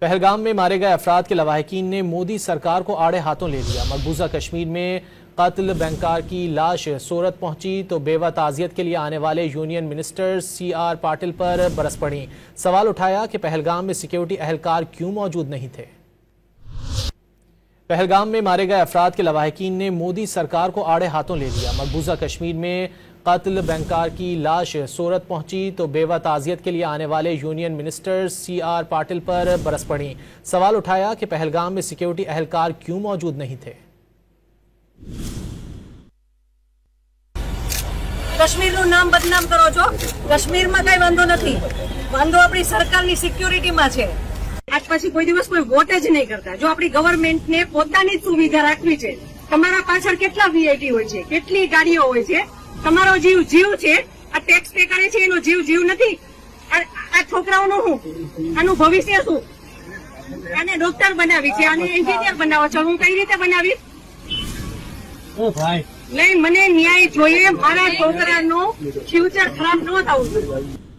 पहलगाम में मारे गए अफराद के लवाहिकीन ने मोदी सरकार को आड़े हाथों ले लिया। मकबूजा कश्मीर में कत्ल बैंकार की लाश सूरत पहुंची तो बेवा ताजियत के लिए आने वाले यूनियन मिनिस्टर CR पाटिल पर बरस पड़ी। सवाल उठाया कि पहलगाम में सिक्योरिटी एहलकार क्यों मौजूद नहीं थे। पहलगाम में मारे गए अफराद के लवाहिकीन ने मोदी सरकार को आड़े हाथों ले लिया। मकबूजा कश्मीर में कत्ल बैंकार की लाश सूरत पहुंची तो बेवा ताजियत के लिए आने वाले यूनियन मिनिस्टर CR पाटिल पर बरस पड़ी। सवाल उठाया कि पहलगाम में सिक्योरिटी एहलकार क्यों मौजूद नहीं थे। કાશ્મીરનું નામ બદનામ કરો છો। કાશ્મીરમાં કઈ વાંધો નથી, વાંધો આપણી સરકારની સિક્યોરિટીમાં છે। આજ પછી કોઈ દિવસ કોઈ વોટ જ નહીં કરતા। જો આપણી ગવર્મેન્ટને પોતાની જ સુવિધા રાખવી છે, તમારા પાછળ કેટલા VIP હોય છે, કેટલી ગાડીઓ હોય છે, તમારો જીવ જીવ છે। આ ટેક્સ પે કરે છે એનો જીવ જીવ નથી। આ છોકરાઓનું શું, આનું ભવિષ્ય શું? આને ડોક્ટર બનાવી છે, આને એન્જિનિયર બનાવો છો, હું કઈ રીતે બનાવીશ? નહીં, મને ન્યાય જોઈએ। મારા છોકરાનું ફ્યુચર ખરાબ ન થવું જોઈએ।